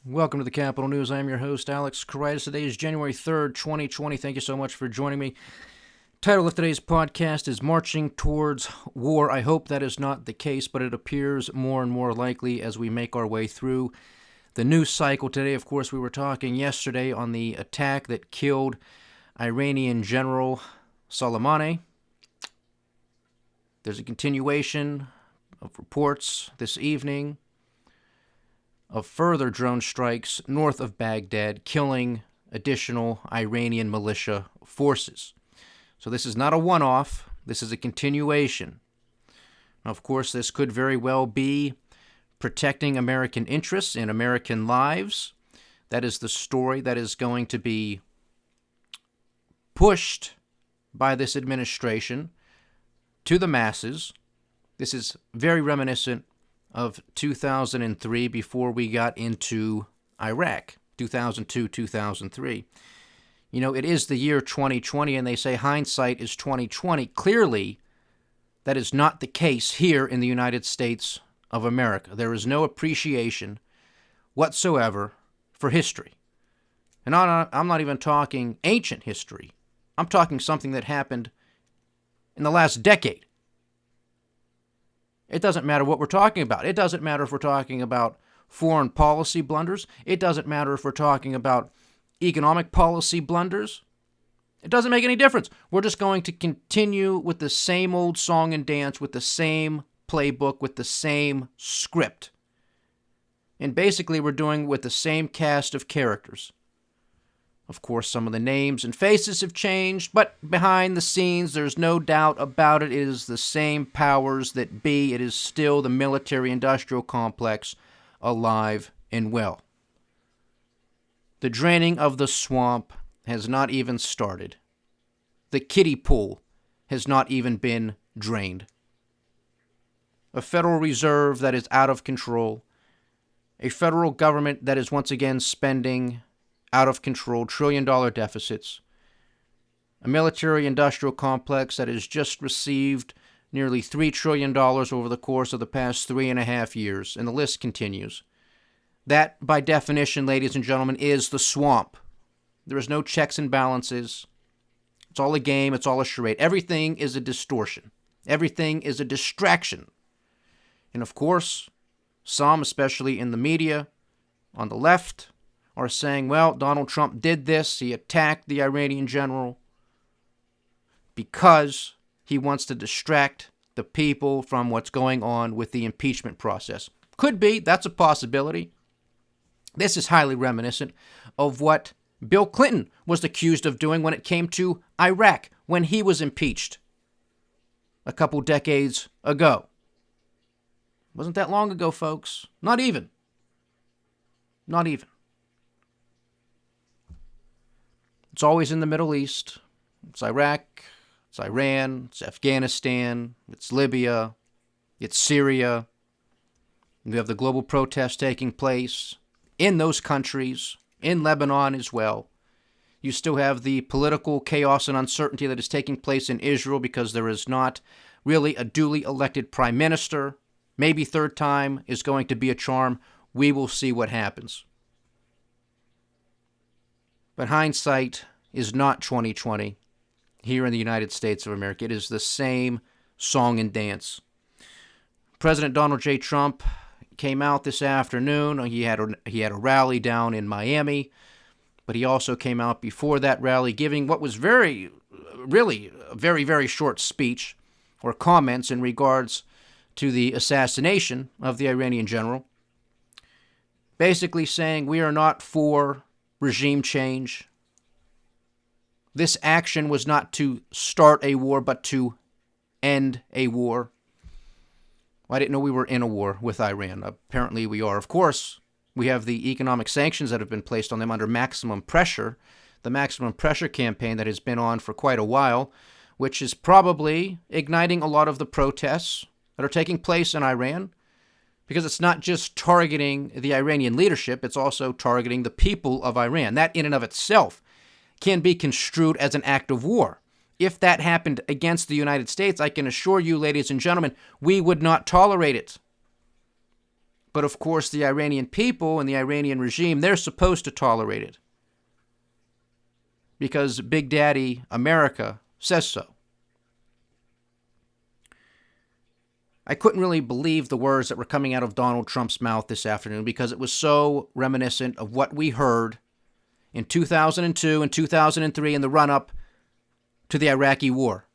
Welcome to the Capital News. I'm your host, Alex Koritis. Today is January 3rd, 2020. Thank you so much for joining me. Title of today's podcast is Marching Towards War. I hope that is not the case, but it appears more and more likely as we make our way through the news cycle. Today, of course, we were talking yesterday on the attack that killed Iranian General Soleimani. There's a continuation of reports this evening of further drone strikes north of Baghdad, killing additional Iranian militia forces. So this is not a one-off. This is a continuation. Now, of course, this could very well be protecting American interests and American lives. That is the story that is going to be pushed by this administration to the masses. This is very reminiscent of 2003 before we got into Iraq, 2002, 2003. You know, it is the year 2020, and they say hindsight is 2020. Clearly, that is not the case here in the United States of America. There is no appreciation whatsoever for history. And I'm not even talking ancient history. I'm talking something that happened in the last decade. It doesn't matter what we're talking about. It doesn't matter if we're talking about foreign policy blunders. It doesn't matter if we're talking about economic policy blunders. It doesn't make any difference. We're just going to continue with the same old song and dance, with the same playbook, with the same script. And basically, we're doing with the same cast of characters. Of course, some of the names and faces have changed, but behind the scenes, there's no doubt about it. It is the same powers that be. It is still the military-industrial complex, alive and well. The draining of the swamp has not even started. The kiddie pool has not even been drained. A Federal Reserve that is out of control. A federal government that is once again spending out of control, trillion-dollar deficits, a military-industrial complex that has just received nearly $3 trillion over the course of the past 3.5 years, and the list continues. That, by definition, ladies and gentlemen, is the swamp. There is no checks and balances. It's all a game. It's all a charade. Everything is a distortion. Everything is a distraction. And of course, some, especially in the media, on the left, are saying, well, Donald Trump did this. He attacked the Iranian general because he wants to distract the people from what's going on with the impeachment process. Could be. That's a possibility. This is highly reminiscent of what Bill Clinton was accused of doing when it came to Iraq, when he was impeached a couple decades ago. Wasn't that long ago, folks. Not even. Not even. It's always in the Middle East. It's Iraq, it's Iran, it's Afghanistan, it's Libya, it's Syria. We have the global protests taking place in those countries, in Lebanon as well. You still have the political chaos and uncertainty that is taking place in Israel because there is not really a duly elected prime minister. Maybe third time is going to be a charm. We will see what happens. But hindsight is not 2020 here in the United States of America. It is the same song and dance. President Donald J. Trump came out this afternoon. He had a rally down in Miami, but he also came out before that rally giving what was really a very, very short speech or comments in regards to the assassination of the Iranian general, basically saying we are not for regime change. This action was not to start a war, but to end a war. Well, I didn't know we were in a war with Iran. Apparently we are. Of course, we have the economic sanctions that have been placed on them under maximum pressure, the maximum pressure campaign that has been on for quite a while, which is probably igniting a lot of the protests that are taking place in Iran, because it's not just targeting the Iranian leadership, it's also targeting the people of Iran. That in and of itself can be construed as an act of war. If that happened against the United States, I can assure you, ladies and gentlemen, we would not tolerate it. But of course, the Iranian people and the Iranian regime, they're supposed to tolerate it because Big Daddy America says so. I couldn't really believe the words that were coming out of Donald Trump's mouth this afternoon because it was so reminiscent of what we heard in 2002 and 2003 in the run-up to the Iraqi War.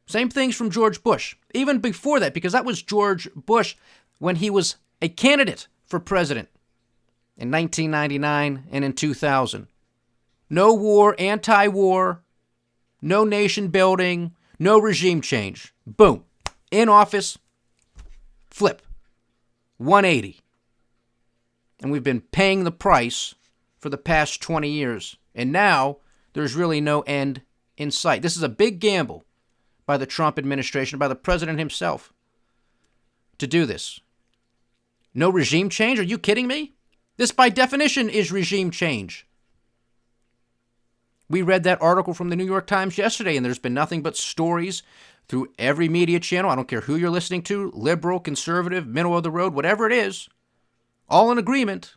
Same things from George Bush. Even before that, because that was George Bush when he was a candidate for president in 1999 and in 2000. No war, anti-war, no nation building, no regime change. Boom. In office, flip. 180. And we've been paying the price for the past 20 years. And now there's really no end in sight. This is a big gamble by the Trump administration, by the president himself, to do this. No regime change? Are you kidding me? This, by definition, is regime change. We read that article from the New York Times yesterday, and there's been nothing but stories through every media channel. I don't care who you're listening to, liberal, conservative, middle of the road, whatever it is, all in agreement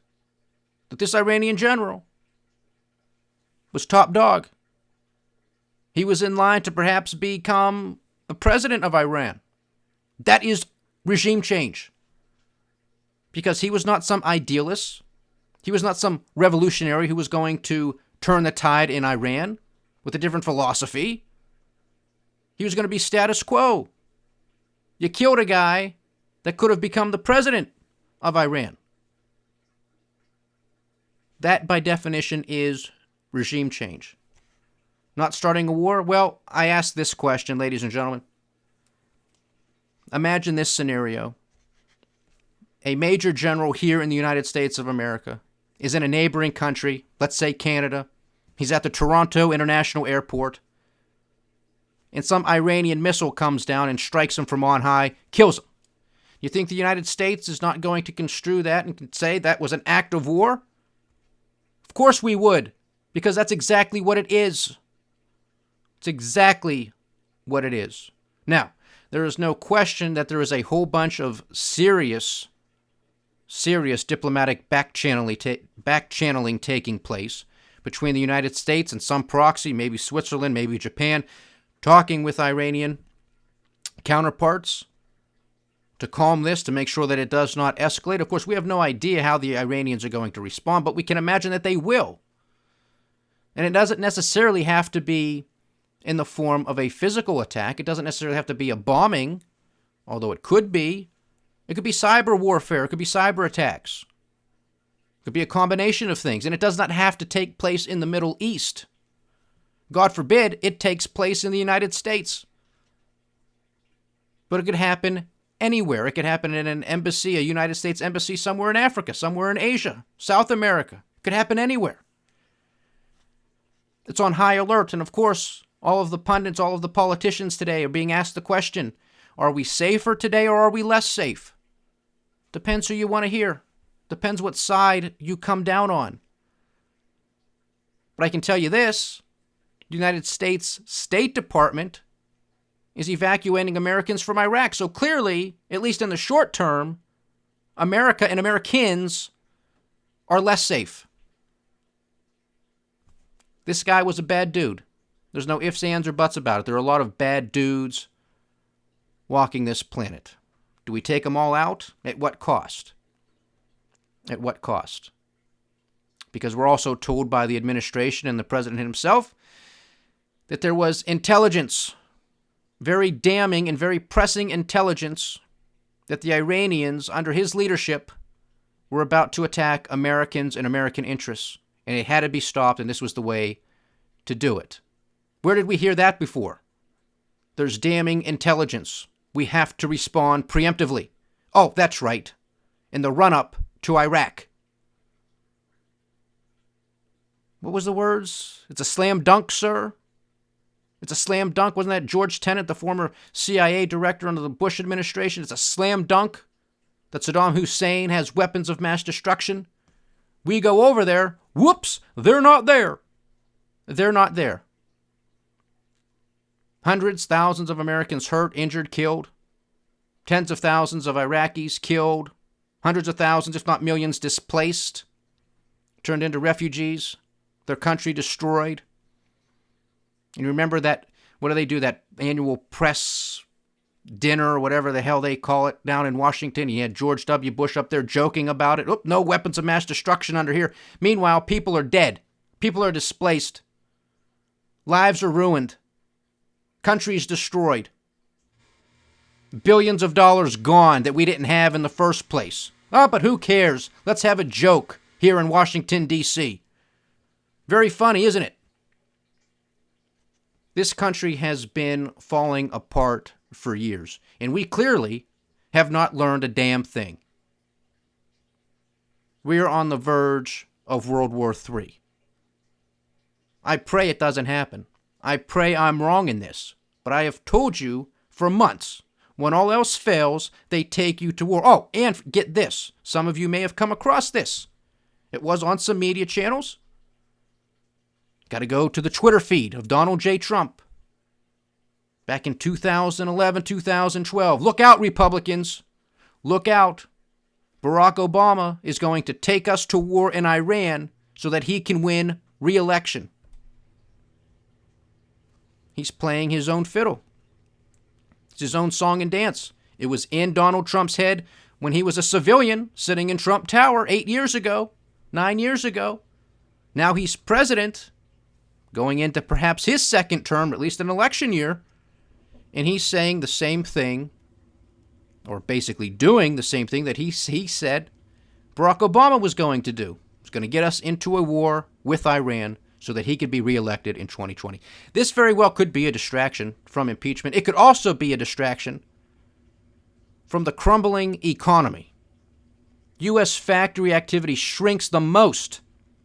that this Iranian general was top dog. He was in line to perhaps become the president of Iran. That is regime change. Because he was not some idealist. He was not some revolutionary who was going to turn the tide in Iran with a different philosophy. He was going to be status quo. You killed a guy that could have become the president of Iran. That, by definition, is regime change. Not starting a war? Well, I ask this question, ladies and gentlemen. Imagine this scenario. A major general here in the United States of America is in a neighboring country, let's say Canada. He's at the Toronto International Airport. And some Iranian missile comes down and strikes him from on high, kills him. You think the United States is not going to construe that and say that was an act of war? Of course we would, because that's exactly what it is. It's exactly what it is. Now, there is no question that there is a whole bunch of serious diplomatic back-channeling taking place between the United States and some proxy, maybe Switzerland, maybe Japan, talking with Iranian counterparts to calm this, to make sure that it does not escalate. Of course, we have no idea how the Iranians are going to respond, but we can imagine that they will. And it doesn't necessarily have to be in the form of a physical attack. It doesn't necessarily have to be a bombing, although it could be. It could be cyber warfare. It could be cyber attacks. It could be a combination of things. And it does not have to take place in the Middle East. God forbid it takes place in the United States. But it could happen anywhere. It could happen in an embassy, a United States embassy somewhere in Africa, somewhere in Asia, South America. It could happen anywhere. It's on high alert. And of course, all of the pundits, all of the politicians today are being asked the question, are we safer today or are we less safe? Depends who you want to hear. Depends what side you come down on. But I can tell you this, the United States State Department is evacuating Americans from Iraq. So clearly, at least in the short term, America and Americans are less safe. This guy was a bad dude. There's no ifs, ands, or buts about it. There are a lot of bad dudes walking this planet. Do we take them all out? At what cost? At what cost? Because we're also told by the administration and the president himself that there was intelligence, very damning and very pressing intelligence, that the Iranians, under his leadership, were about to attack Americans and American interests. And it had to be stopped, and this was the way to do it. Where did we hear that before? There's damning intelligence. We have to respond preemptively. Oh, that's right. In the run-up to Iraq. What was the words? It's a slam dunk, sir. It's a slam dunk. Wasn't that George Tenet, the former CIA director under the Bush administration? It's a slam dunk that Saddam Hussein has weapons of mass destruction. We go over there. Whoops, they're not there. They're not there. Hundreds, thousands of Americans hurt, injured, killed. Tens of thousands of Iraqis killed, hundreds of thousands, if not millions, displaced, turned into refugees, their country destroyed. And remember that, what do they do, that annual press dinner or whatever the hell they call it down in Washington? You had George W. Bush up there joking about it. No weapons of mass destruction under here. Meanwhile, people are dead. People are displaced. Lives are ruined. Countries destroyed. Billions of dollars gone that we didn't have in the first place. Oh, but who cares? Let's have a joke here in Washington, D.C. Very funny, isn't it? This country has been falling apart for years, and we clearly have not learned a damn thing. We are on the verge of World War III. I pray it doesn't happen. I pray I'm wrong in this, but I have told you for months, when all else fails, they take you to war. Oh, and get this. Some of you may have come across this. It was on some media channels. Got to go to the Twitter feed of Donald J. Trump. Back in 2011, 2012. Look out, Republicans. Look out. Barack Obama is going to take us to war in Iran so that he can win re-election. He's playing his own fiddle. It's his own song and dance. It was in Donald Trump's head when he was a civilian sitting in Trump Tower 8 years ago, 9 years ago. Now he's president, going into perhaps his second term, at least an election year, and he's saying the same thing, or basically doing the same thing that he said Barack Obama was going to do. He was going to get us into a war with Iran so that he could be reelected in 2020. This very well could be a distraction from impeachment. It could also be a distraction from the crumbling economy. U.S. factory activity shrinks the most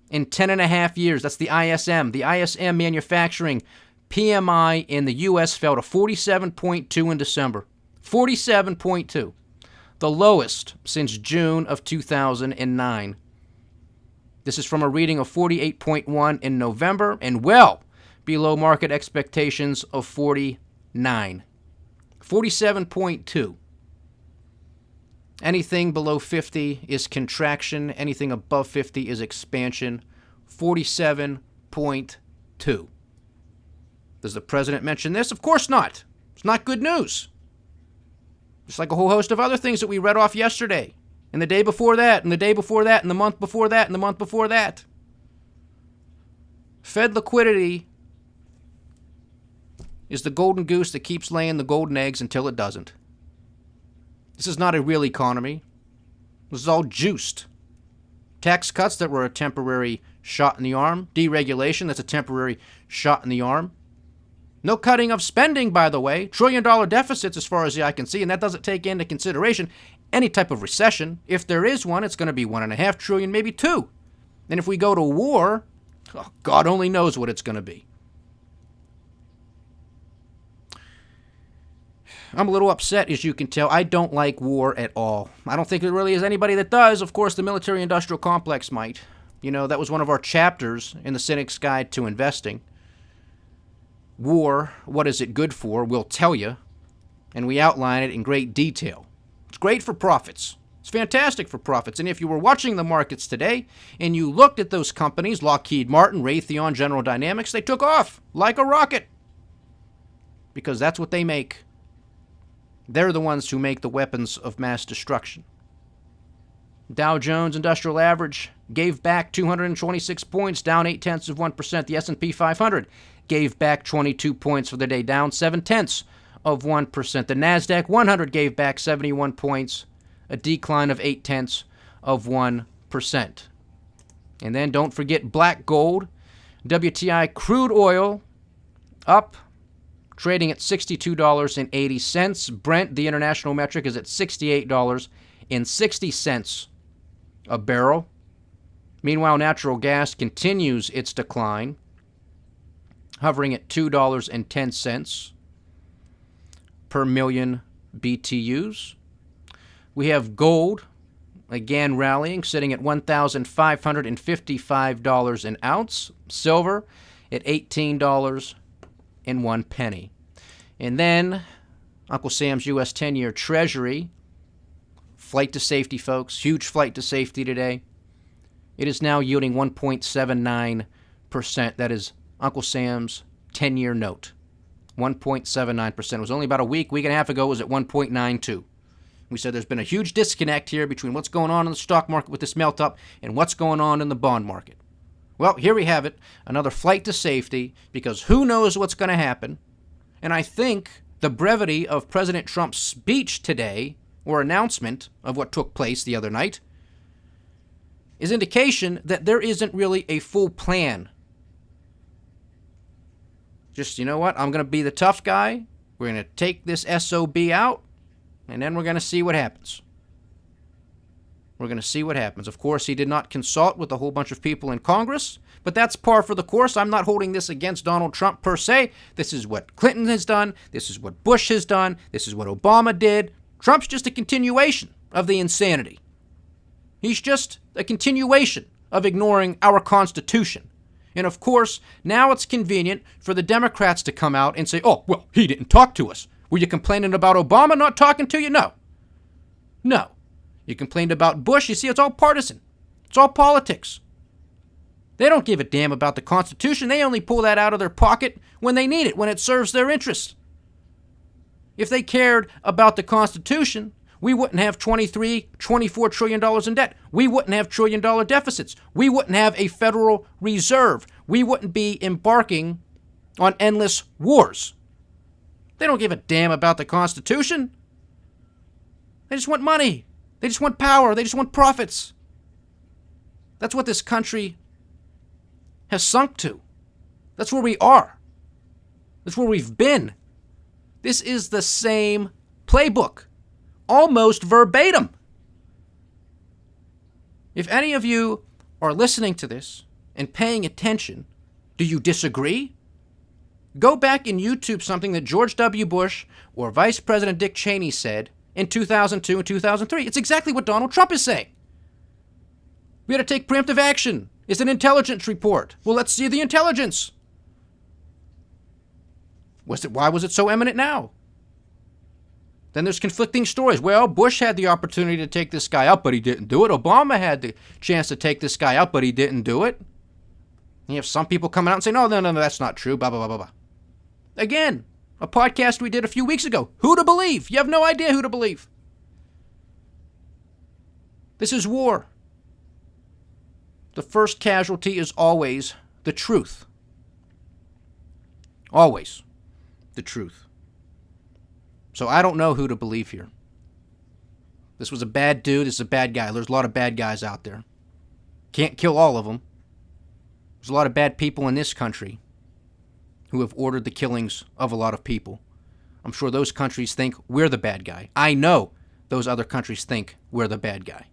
in 10.5 years. That's the ISM. The ISM manufacturing PMI in the U.S. fell to 47.2 in December. 47.2. The lowest since June of 2009. This is from a reading of 48.1 in November and well below market expectations of 49. 47.2. Anything below 50 is contraction. Anything above 50 is expansion. 47.2. Does the president mention this? Of course not. It's not good news. Just like a whole host of other things that we read off yesterday, and the day before that, and the day before that, and the month before that, and the month before that. Fed liquidity is the golden goose that keeps laying the golden eggs until it doesn't. This is not a real economy. This is all juiced. Tax cuts that were a temporary shot in the arm. Deregulation, that's a temporary shot in the arm. No cutting of spending, by the way. $1 trillion deficits as far as the eye can see, and that doesn't take into consideration any type of recession. If there is one, it's going to be $1.5 trillion, maybe $2 trillion. And if we go to war, God only knows what it's going to be. I'm a little upset, as you can tell. I don't like war at all. I don't think there really is anybody that does. Of course, the military-industrial complex might. You know, that was one of our chapters in the Cynic's Guide to Investing. War, what is it good for? We'll tell you. And we outline it in great detail. It's great for profits. It's fantastic for profits. And if you were watching the markets today and you looked at those companies, Lockheed Martin, Raytheon, General Dynamics, they took off like a rocket. Because that's what they make. They're the ones who make the weapons of mass destruction. Dow Jones Industrial Average gave back 226 points, down 0.8%. The S&P 500 gave back 22 points for the day, down 0.7%. The NASDAQ 100 gave back 71 points, a decline of 0.8%. And then don't forget black gold, WTI crude oil up, trading at $62.80. Brent, the international metric, is at $68.60 a barrel. Meanwhile, natural gas continues its decline, hovering at $2.10 per million BTUs. We have gold, again rallying, sitting at $1,555 an ounce. Silver at $18.01. And then Uncle Sam's U.S. 10-year Treasury, flight to safety, folks, huge flight to safety today. It is now yielding 1.79%. That is Uncle Sam's 10-year note. 1.79%. It was only about a week and a half ago, it was at 1.92. We said there's been a huge disconnect here between what's going on in the stock market with this melt-up and what's going on in the bond market. Well, here we have it, another flight to safety, because who knows what's going to happen. And I think the brevity of President Trump's speech today, or announcement of what took place the other night, is indication that there isn't really a full plan. Just, you know what, I'm going to be the tough guy, we're going to take this SOB out, and then we're going to see what happens. We're going to see what happens. Of course, he did not consult with a whole bunch of people in Congress, but that's par for the course. I'm not holding this against Donald Trump per se. This is what Clinton has done. This is what Bush has done. This is what Obama did. Trump's just a continuation of the insanity. He's just a continuation of ignoring our Constitution. And of course, now it's convenient for the Democrats to come out and say, oh, well, he didn't talk to us. Were you complaining about Obama not talking to you? No. No. You complained about Bush. You see, it's all partisan. It's all politics. They don't give a damn about the Constitution. They only pull that out of their pocket when they need it, when it serves their interests. If they cared about the Constitution, we wouldn't have $24 trillion in debt. We wouldn't have trillion-dollar deficits. We wouldn't have a Federal Reserve. We wouldn't be embarking on endless wars. They don't give a damn about the Constitution. They just want money. They just want power. They just want profits. That's what this country has sunk to. That's where we are. That's where we've been. This is the same playbook, almost verbatim. If any of you are listening to this and paying attention, do you disagree? Go back and YouTube something that George W. Bush or Vice President Dick Cheney said in 2002 and 2003. It's exactly what Donald Trump is saying. We got to take preemptive action. It's an intelligence report. Well, let's see the intelligence. Why was it so eminent now? Then there's conflicting stories. Well, Bush had the opportunity to take this guy out, but he didn't do it. Obama had the chance to take this guy out, but he didn't do it. And you have some people coming out and saying, no, that's not true, blah, blah, blah, blah, blah. Again, a podcast we did a few weeks ago. Who to believe? You have no idea who to believe. This is war. The first casualty is always the truth. Always the truth. So I don't know who to believe here. This was a bad dude. This is a bad guy. There's a lot of bad guys out there. Can't kill all of them. There's a lot of bad people in this country who have ordered the killings of a lot of people. I'm sure those countries think we're the bad guy. I know those other countries think we're the bad guy.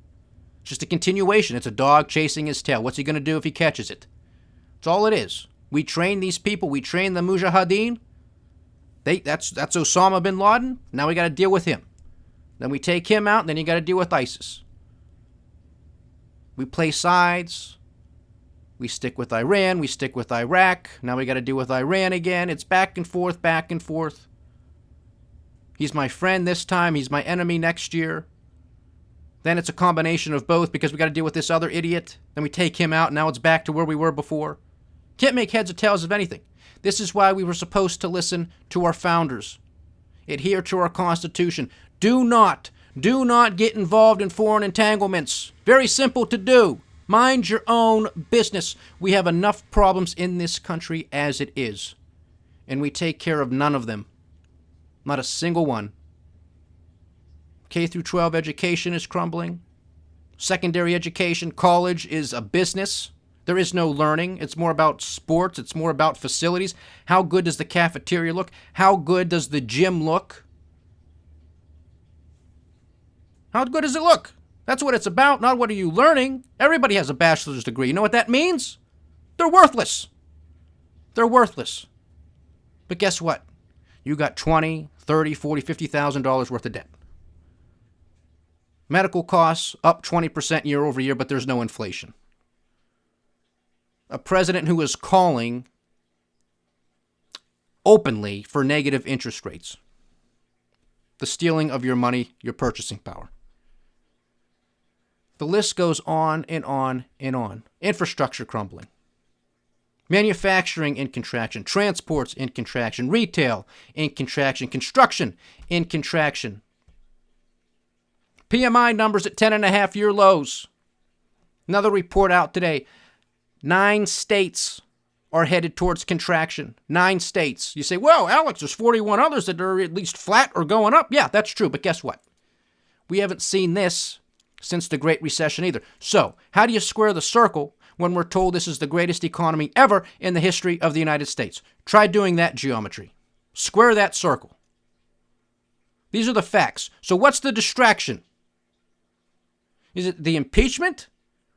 It's just a continuation. It's a dog chasing his tail. What's he going to do if he catches it? That's all it is. We train these people. We train the Mujahideen. That's Osama bin Laden. Now we got to deal with him. Then we take him out, and then you got to deal with ISIS. We play sides. We stick with Iran. We stick with Iraq. Now we got to deal with Iran again. It's back and forth, back and forth. He's my friend this time. He's my enemy next year. Then it's a combination of both because we got to deal with this other idiot. Then we take him out, and now it's back to where we were before. Can't make heads or tails of anything. This is why we were supposed to listen to our founders. Adhere to our Constitution. Do not get involved in foreign entanglements. Very simple to do. Mind your own business. We have enough problems in this country as it is. And we take care of none of them. Not a single one. K through 12 education is crumbling. Secondary education, college is a business. There is no learning. It's more about sports. It's more about facilities. How good does the cafeteria look? How good does the gym look? How good does it look? That's what it's about, not what are you learning. Everybody has a bachelor's degree. You know what that means? They're worthless. They're worthless. But guess what? You got $20,000, $30,000, $40,000, $50,000 worth of debt. Medical costs up 20% year over year, but there's no inflation. A president who is calling openly for negative interest rates. the stealing of your money, your purchasing power. The list goes on and on and on. Infrastructure crumbling. Manufacturing in contraction. Transports in contraction. Retail in contraction. Construction in contraction. PMI numbers at 10.5-year lows. Another report out today. 9 states are headed towards contraction. 9 states. You say, well, Alex, there's 41 others that are at least flat or going up. Yeah, that's true. But guess what? We haven't seen this since the Great Recession either. So, how do you square the circle when we're told this is the greatest economy ever in the history of the United States? Try doing that geometry. Square that circle. These are the facts. So what's the distraction? Is it the impeachment?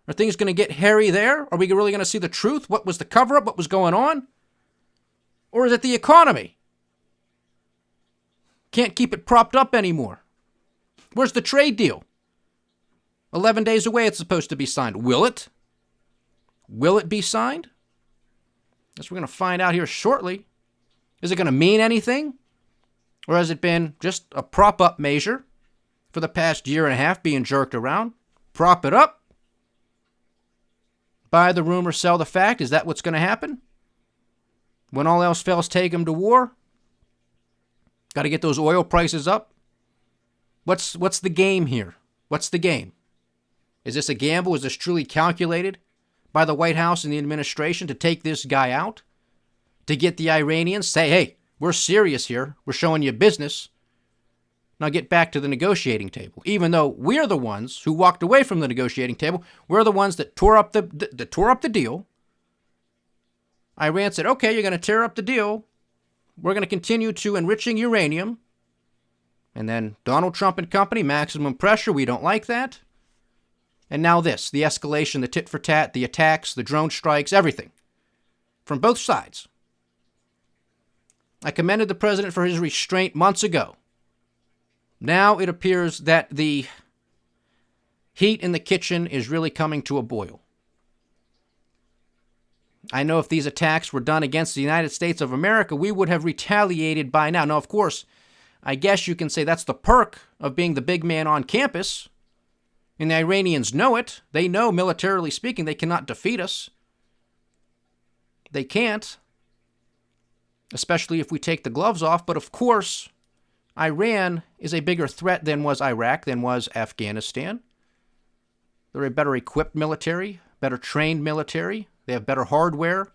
Are things going to get hairy there? Are we really going to see the truth? What was the cover-up? What was going on? Or is it the economy? Can't keep it propped up anymore. Where's the trade deal? 11 days away it's supposed to be signed. Will it? Will it be signed? Guess we're going to find out here shortly. Is it going to mean anything? Or has it been just a prop-up measure for the past year and a half being jerked around? Prop it up. Buy the rumor, sell the fact. Is that what's going to happen? When all else fails, take them to war. Got to get those oil prices up. What's the game here? What's the game? Is this a gamble? Is this truly calculated by the White House and the administration to take this guy out? To get the Iranians, say, hey, we're serious here. We're showing you business. Now get back to the negotiating table. Even though we're the ones who walked away from the negotiating table, we're the ones that tore up the deal. Iran said, okay, you're going to tear up the deal. We're going to continue to enriching uranium. And then Donald Trump and company, maximum pressure. We don't like that. And now this, the escalation, the tit for tat, the attacks, the drone strikes, everything. From both sides. I commended the president for his restraint months ago. Now it appears that the heat in the kitchen is really coming to a boil. I know if these attacks were done against the United States of America, we would have retaliated by now. Now, of course, I guess you can say that's the perk of being the big man on campus. And the Iranians know it. They know, militarily speaking, they cannot defeat us. They can't. Especially if we take the gloves off. But of course, Iran is a bigger threat than was Iraq, than was Afghanistan. They're a better equipped military, better trained military. They have better hardware.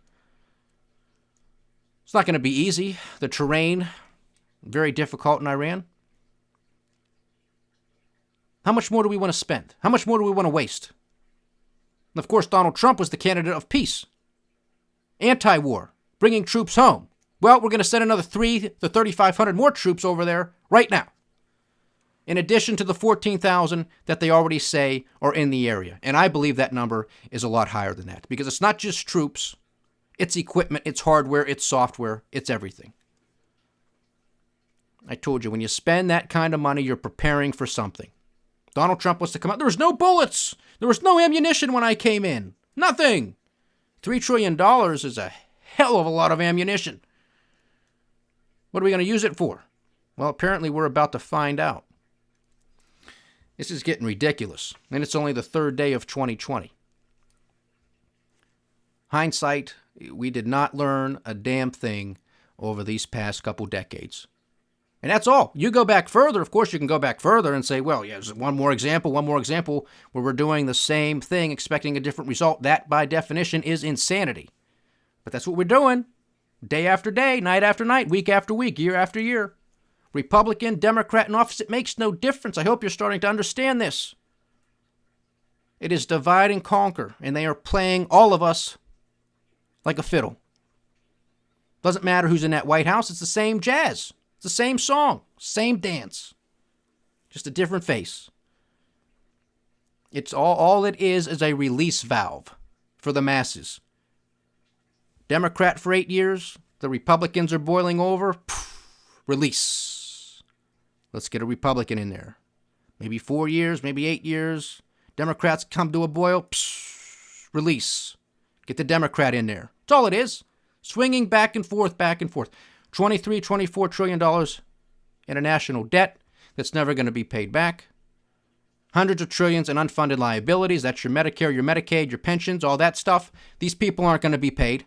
It's not going to be easy. The terrain, very difficult in Iran. How much more do we want to spend? How much more do we want to waste? And of course, Donald Trump was the candidate of peace. Anti-war. Bringing troops home. Well, we're going to send another 3,000 to 3,500 more troops over there right now. In addition to the 14,000 that they already say are in the area. And I believe that number is a lot higher than that. Because it's not just troops. It's equipment, it's hardware, it's software, it's everything. I told you, when you spend that kind of money, you're preparing for something. Donald Trump wants to come out. There was no bullets. There was no ammunition when I came in. Nothing. $3 trillion is a hell of a lot of ammunition. What are we going to use it for? Well, apparently we're about to find out. This is getting ridiculous. And it's only the third day of 2020. Hindsight, we did not learn a damn thing over these past couple decades. And that's all. You go back further, of course you can go back further and say, well, yeah, there's one more example where we're doing the same thing, expecting a different result. That, by definition, is insanity. But that's what we're doing. Day after day, night after night, week after week, year after year. Republican, Democrat in office, it makes no difference. I hope you're starting to understand this. It is divide and conquer, and they are playing all of us like a fiddle. Doesn't matter who's in that White House, it's the same jazz. It's the same song, same dance, just a different face. It's all it is a release valve for the masses. Democrat for 8 years, the Republicans are boiling over, release. Let's get a Republican in there. Maybe 4 years, maybe 8 years. Democrats come to a boil, release. Get the Democrat in there. That's all it is. Swinging back and forth, back and forth. $23, $24 trillion in a national debt. that's never going to be paid back. Hundreds of trillions in unfunded liabilities. That's your Medicare, your Medicaid, your pensions, all that stuff. These people aren't going to be paid.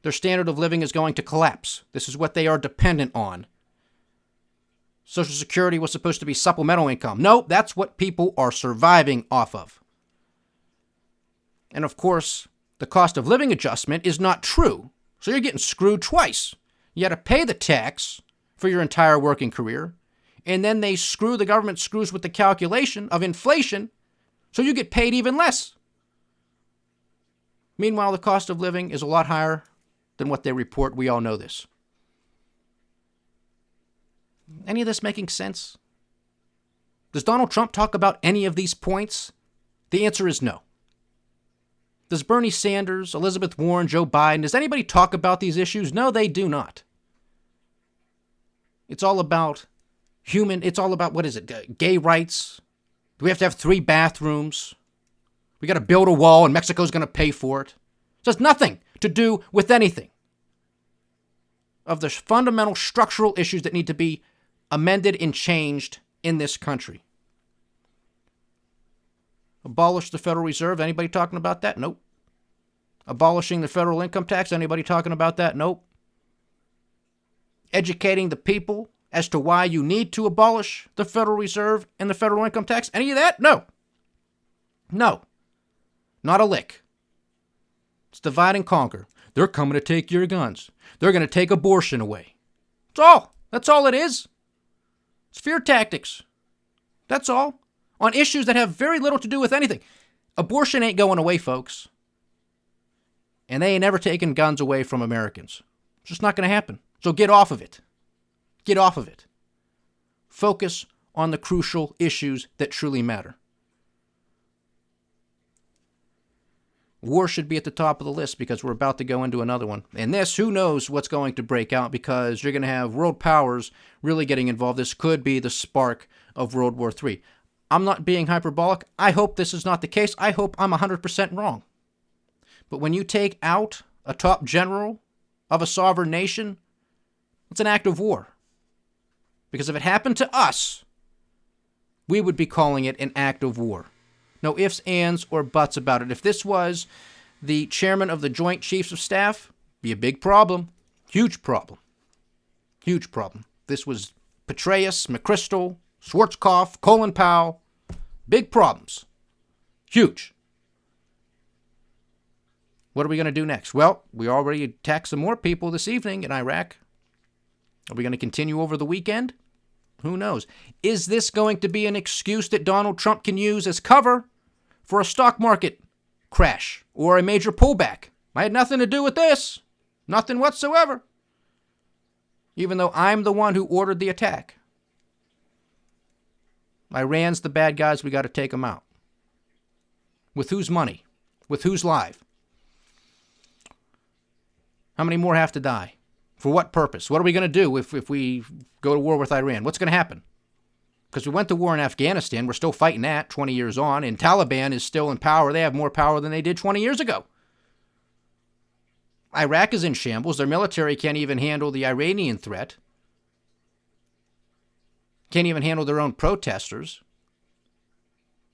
Their standard of living is going to collapse. This is what they are dependent on. Social Security was supposed to be supplemental income. No, that's what people are surviving off of. And of course, the cost of living adjustment is not true. So you're getting screwed twice. You had to pay the tax for your entire working career, and then the government screws with the calculation of inflation, so you get paid even less. Meanwhile, the cost of living is a lot higher than what they report. We all know this. Any of this making sense? Does Donald Trump talk about any of these points? The answer is no. Does Bernie Sanders, Elizabeth Warren, Joe Biden, does anybody talk about these issues? No, they do not. It's all about gay rights. Do we have to have 3 bathrooms? We got to build a wall and Mexico's going to pay for it. It has nothing to do with anything of the fundamental structural issues that need to be amended and changed in this country. Abolish the Federal Reserve. Anybody talking about that? Nope. Abolishing the federal income tax. Anybody talking about that? Nope. Educating the people as to why you need to abolish the Federal Reserve and the federal income tax. Any of that? No. No. Not a lick. It's divide and conquer. They're coming to take your guns. They're going to take abortion away. That's all. That's all it is. It's fear tactics. That's all. On issues that have very little to do with anything. Abortion ain't going away, folks. And they ain't never taken guns away from Americans. It's just not going to happen. So get off of it. Get off of it. Focus on the crucial issues that truly matter. War should be at the top of the list because we're about to go into another one. And this, who knows what's going to break out because you're going to have world powers really getting involved. This could be the spark of World War III. I'm not being hyperbolic. I hope this is not the case. I hope I'm 100% wrong. But when you take out a top general of a sovereign nation, it's an act of war. Because if it happened to us, we would be calling it an act of war. No ifs, ands, or buts about it. If this was the chairman of the Joint Chiefs of Staff, be a big problem. Huge problem. Huge problem. This was Petraeus, McChrystal, Schwarzkopf, Colin Powell. Big problems. Huge. What are we going to do next? Well, we already attacked some more people this evening in Iraq. Are we going to continue over the weekend? Who knows? Is this going to be an excuse that Donald Trump can use as cover for a stock market crash or a major pullback? I had nothing to do with this. Nothing whatsoever. Even though I'm the one who ordered the attack. Iran's the bad guys. We got to take them out. With whose money? With whose life? How many more have to die? For what purpose? What are we going to do if we go to war with Iran? What's going to happen? Because we went to war in Afghanistan. We're still fighting that 20 years on. And Taliban is still in power. They have more power than they did 20 years ago. Iraq is in shambles. Their military can't even handle the Iranian threat. Can't even handle their own protesters.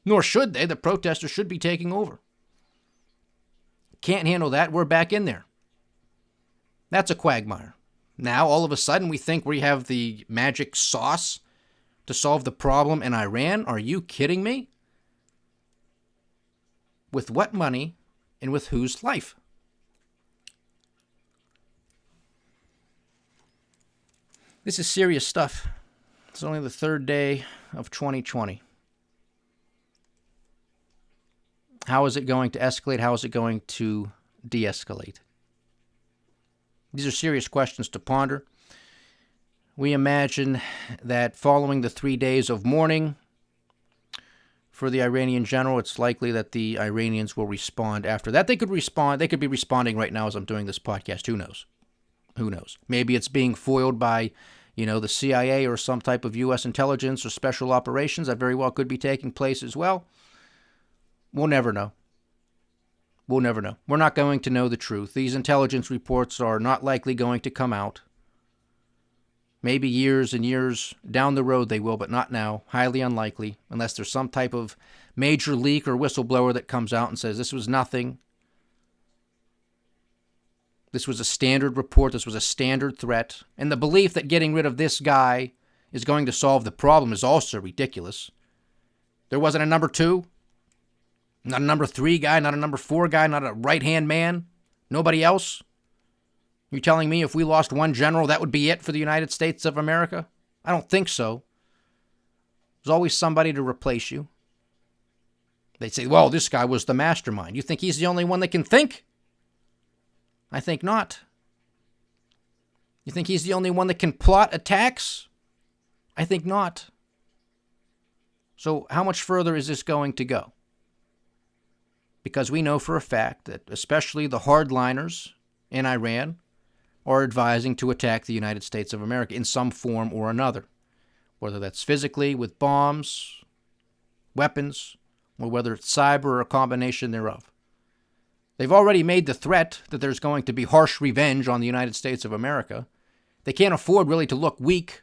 Nor should they. The protesters should be taking over. Can't handle that. We're back in there. That's a quagmire. Now, all of a sudden, we think we have the magic sauce to solve the problem in Iran? Are you kidding me? With what money and with whose life? This is serious stuff. It's only the 3rd day of 2020. How is it going to escalate? How is it going to de-escalate? These are serious questions to ponder. We imagine that following the 3 days of mourning for the Iranian general, it's likely that the Iranians will respond after that. They could respond. They could be responding right now as I'm doing this podcast. Who knows? Who knows? Maybe it's being foiled by, the CIA or some type of U.S. intelligence or special operations. That very well could be taking place as well. We'll never know. We'll never know. We're not going to know the truth. These intelligence reports are not likely going to come out. Maybe years and years down the road they will, but not now. Highly unlikely, unless there's some type of major leak or whistleblower that comes out and says this was nothing. This was a standard report. This was a standard threat. And the belief that getting rid of this guy is going to solve the problem is also ridiculous. There wasn't a number 2, not a number 3 guy, not a number 4 guy, not a right-hand man, nobody else. You're telling me if we lost one general, that would be it for the United States of America? I don't think so. There's always somebody to replace you. They'd say, well, this guy was the mastermind. You think he's the only one that can think? I think not. You think he's the only one that can plot attacks? I think not. So how much further is this going to go? Because we know for a fact that especially the hardliners in Iran are advising to attack the United States of America in some form or another, whether that's physically with bombs, weapons, or whether it's cyber or a combination thereof. They've already made the threat that there's going to be harsh revenge on the United States of America. They can't afford really to look weak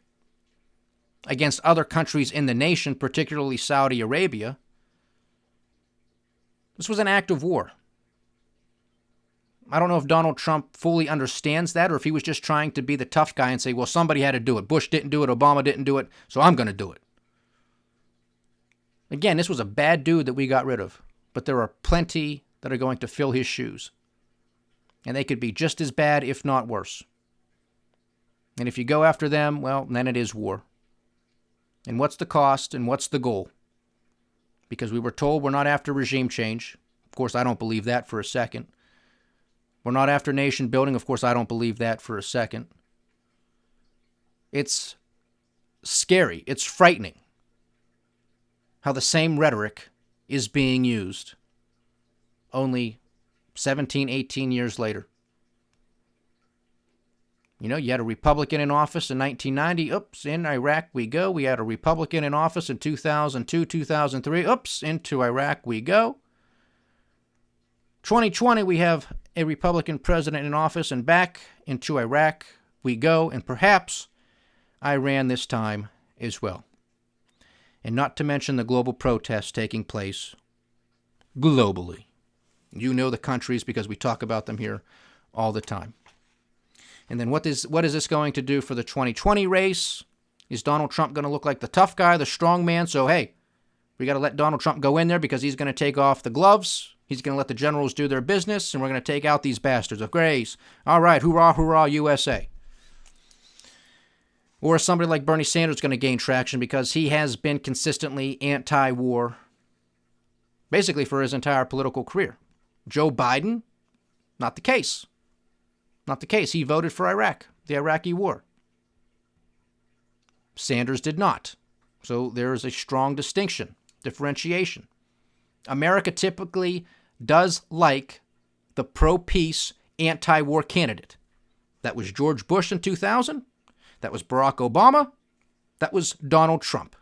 against other countries in the nation, particularly Saudi Arabia. This was an act of war. I don't know if Donald Trump fully understands that or if he was just trying to be the tough guy and say, well, somebody had to do it. Bush didn't do it. Obama didn't do it. So I'm going to do it. Again, this was a bad dude that we got rid of. But there are plenty that are going to fill his shoes. And they could be just as bad, if not worse. And if you go after them, well, then it is war. And what's the cost and what's the goal? Because we were told we're not after regime change. Of course, I don't believe that for a second. We're not after nation building. Of course, I don't believe that for a second. It's scary. It's frightening how the same rhetoric is being used only 17, 18 years later. You know, you had a Republican in office in 1990. Oops, in Iraq we go. We had a Republican in office in 2002, 2003. Oops, into Iraq we go. 2020, we have a Republican president in office, and back into Iraq we go, and perhaps Iran this time as well. And not to mention the global protests taking place globally. You know the countries because we talk about them here all the time. And then what is this going to do for the 2020 race? Is Donald Trump going to look like the tough guy, the strong man? So, hey, we got to let Donald Trump go in there because he's going to take off the gloves. He's going to let the generals do their business, and we're going to take out these bastards of grace. All right, hoorah, hoorah, USA. Or is somebody like Bernie Sanders going to gain traction because he has been consistently anti-war basically for his entire political career. Joe Biden, not the case. Not the case. He voted for Iraq, the Iraqi War. Sanders did not. So there is a strong distinction, differentiation. America typically does like the pro-peace, anti-war candidate. That was George Bush in 2000. That was Barack Obama. That was Donald Trump.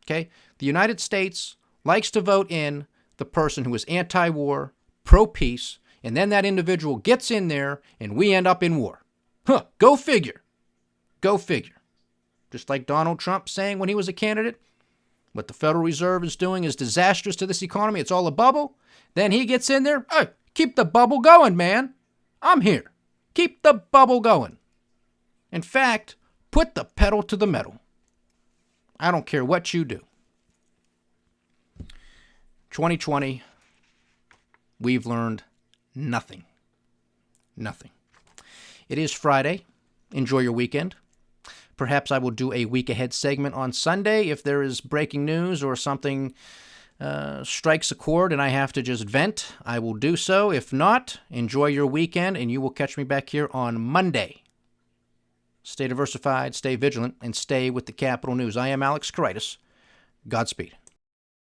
Okay? The United States likes to vote in the person who is anti-war, pro-peace, and then that individual gets in there and we end up in war. Huh, go figure. Go figure. Just like Donald Trump saying when he was a candidate, what the Federal Reserve is doing is disastrous to this economy. It's all a bubble. Then he gets in there. Hey, keep the bubble going, man. I'm here. Keep the bubble going. In fact, put the pedal to the metal. I don't care what you do. 2020, we've learned nothing. Nothing. It is Friday. Enjoy your weekend. Perhaps I will do a week ahead segment on Sunday if there is breaking news or something strikes a chord and I have to just vent. I will do so. If not, enjoy your weekend and you will catch me back here on Monday. Stay diversified, stay vigilant, and stay with the Capital News. I am Alex Karitis. Godspeed.